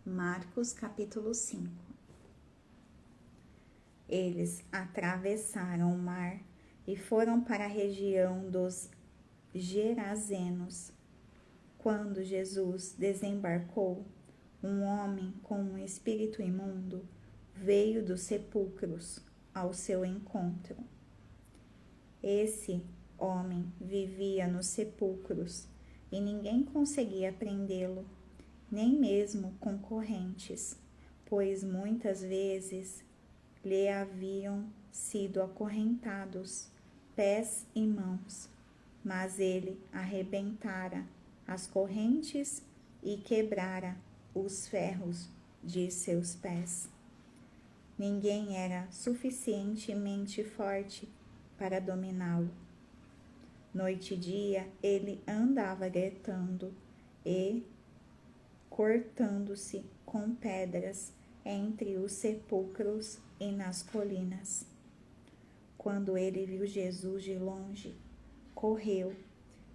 Marcos capítulo 5. Eles atravessaram o mar e foram para a região dos Gerazenos. Quando Jesus desembarcou, um homem com um espírito imundo veio dos sepulcros ao seu encontro. Esse homem vivia nos sepulcros e ninguém conseguia prendê-lo, nem mesmo com correntes, pois muitas vezes lhe haviam sido acorrentados pés e mãos, mas ele arrebentara as correntes e quebrara os ferros de seus pés. Ninguém era suficientemente forte para dominá-lo. Noite e dia ele andava gritando e cortando-se com pedras entre os sepulcros e nas colinas. Quando ele viu Jesus de longe, correu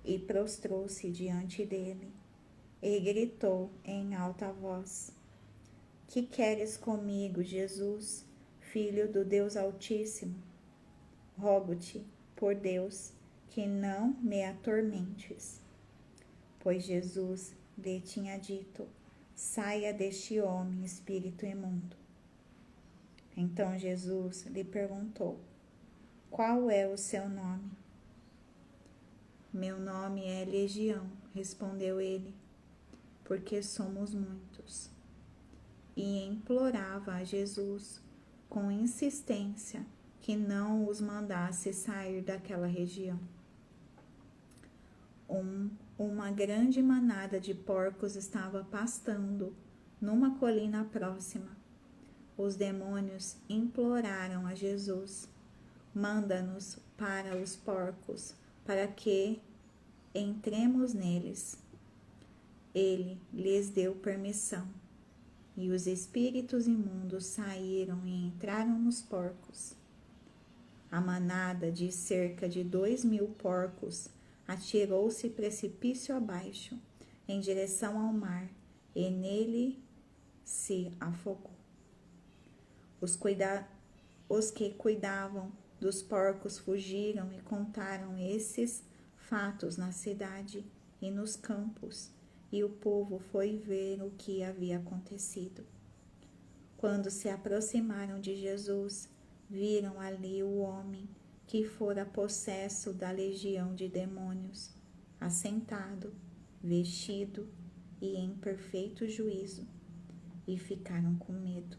e prostrou-se diante dele e gritou em alta voz: Que queres comigo, Jesus, Filho do Deus Altíssimo? Rogo-te, por Deus, que não me atormentes. Pois Jesus lhe tinha dito: Saia deste homem, espírito imundo. Então Jesus lhe perguntou: Qual é o seu nome? Meu nome é Legião, respondeu ele, porque somos muitos. E implorava a Jesus com insistência que não os mandasse sair daquela região. Uma grande manada de porcos estava pastando numa colina próxima. Os demônios imploraram a Jesus: Manda-nos para os porcos, para que entremos neles. Ele lhes deu permissão, e os espíritos imundos saíram e entraram nos porcos. A manada de cerca de 2.000 porcos atirou-se precipício abaixo, em direção ao mar, e nele se afogou. Os que cuidavam dos porcos fugiram e contaram esses fatos na cidade e nos campos, e o povo foi ver o que havia acontecido. Quando se aproximaram de Jesus, viram ali o homem que fora possesso da legião de demônios, assentado, vestido e em perfeito juízo, e ficaram com medo.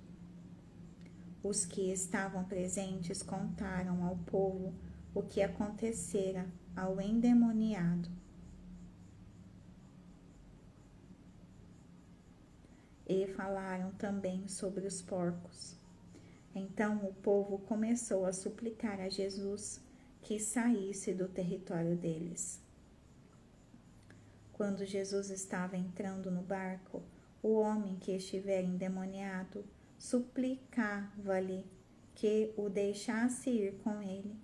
Os que estavam presentes contaram ao povo o que acontecera ao endemoniado. E falaram também sobre os porcos. Então o povo começou a suplicar a Jesus que saísse do território deles. Quando Jesus estava entrando no barco, o homem que estivera endemoniado suplicava-lhe que o deixasse ir com ele.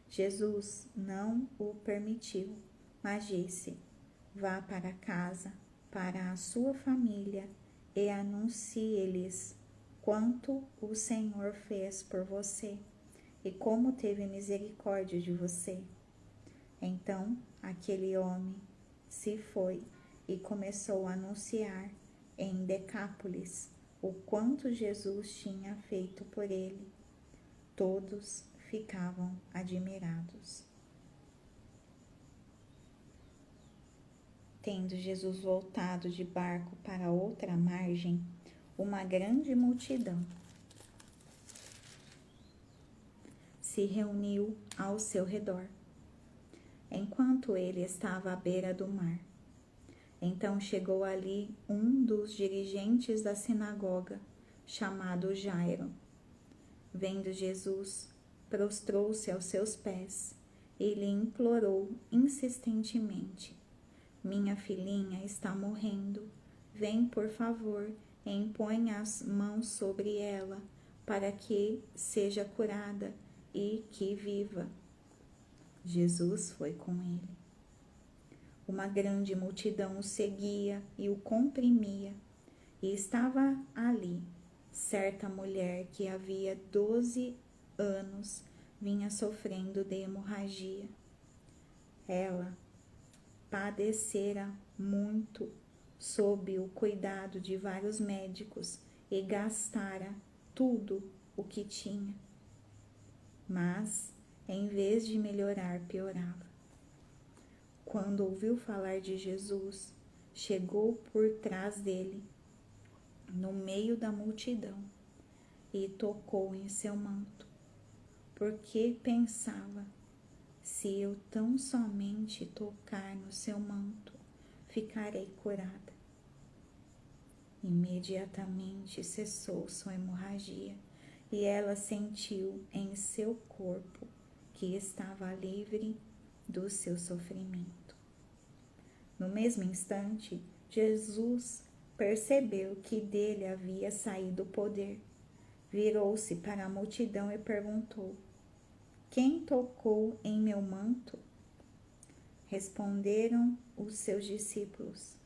Jesus não o permitiu, mas disse: Vá para casa, para a sua família, e anuncie-lhes quanto o Senhor fez por você e como teve misericórdia de você. Então aquele homem se foi e começou a anunciar em Decápolis o quanto Jesus tinha feito por ele. Todos ficavam admirados. Tendo Jesus voltado de barco para outra margem, uma grande multidão se reuniu ao seu redor, enquanto ele estava à beira do mar. Então chegou ali um dos dirigentes da sinagoga, chamado Jairo. Vendo Jesus, prostrou-se aos seus pés e lhe implorou insistentemente: Minha filhinha está morrendo. Vem, por favor, e impõe as mãos sobre ela, para que seja curada e que viva. Jesus foi com ele. Uma grande multidão o seguia e o comprimia, E estava ali certa mulher que havia 12 anos vinha sofrendo de hemorragia. Ela padecera muito sob o cuidado de vários médicos e gastara tudo o que tinha. Mas, em vez de melhorar, piorava. Quando ouviu falar de Jesus, chegou por trás dele, no meio da multidão, e tocou em seu manto, porque pensava: se eu tão somente tocar no seu manto, ficarei curada. Imediatamente cessou sua hemorragia e ela sentiu em seu corpo que estava livre do seu sofrimento. No mesmo instante, Jesus percebeu que dele havia saído o poder. Virou-se para a multidão e perguntou: quem tocou em meu manto? Responderam os seus discípulos: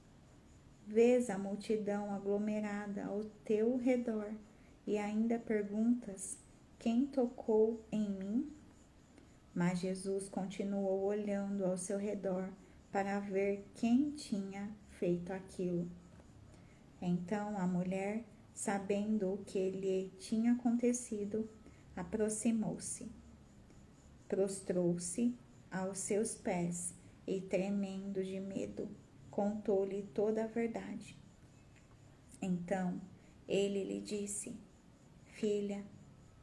vês a multidão aglomerada ao teu redor e ainda perguntas: quem tocou em mim? Mas Jesus continuou olhando ao seu redor para ver quem tinha feito aquilo. Então a mulher, sabendo o que lhe tinha acontecido, aproximou-se, prostrou-se aos seus pés e, tremendo de medo, contou-lhe toda a verdade. Então ele lhe disse: filha,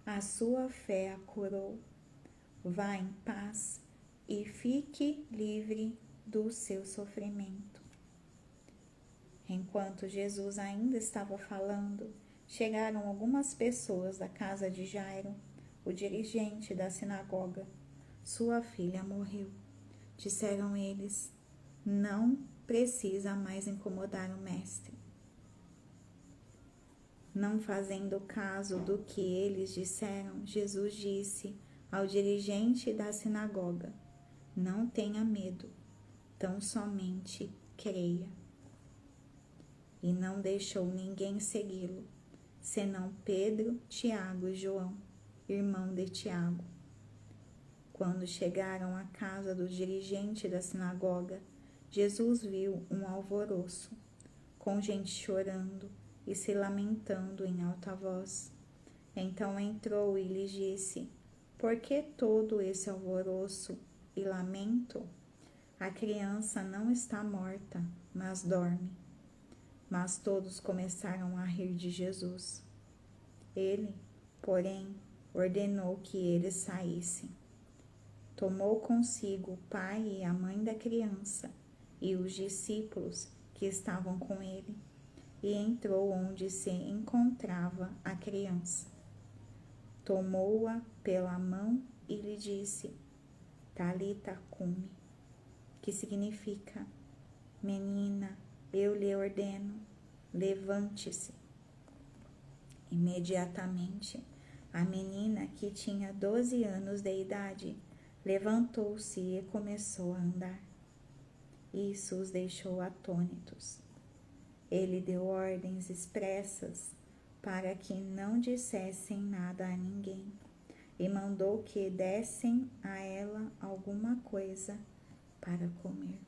a sua fé a curou. Vá em paz e fique livre do seu sofrimento. Enquanto Jesus ainda estava falando, chegaram algumas pessoas da casa de Jairo, o dirigente da sinagoga. Sua filha morreu. Disseram eles: não precisa mais incomodar o mestre. Não fazendo caso do que eles disseram, Jesus disse ao dirigente da sinagoga: não tenha medo, tão somente creia. E não deixou ninguém segui-lo, senão Pedro, Tiago e João, irmão de Tiago. Quando chegaram à casa do dirigente da sinagoga, Jesus viu um alvoroço, com gente chorando e se lamentando em alta voz. Então entrou e lhes disse: por que todo esse alvoroço e lamento? A criança não está morta, mas dorme. Mas todos começaram a rir de Jesus. Ele, porém, ordenou que eles saíssem. Tomou consigo o pai e a mãe da criança e os discípulos que estavam com ele, e entrou onde se encontrava a criança. Tomou-a pela mão e lhe disse: Talita cumi, que significa: menina, eu lhe ordeno, levante-se. Imediatamente, a menina, que tinha 12 anos de idade, levantou-se e começou a andar. Isso os deixou atônitos. Ele deu ordens expressas para que não dissessem nada a ninguém e mandou que dessem a ela alguma coisa para comer.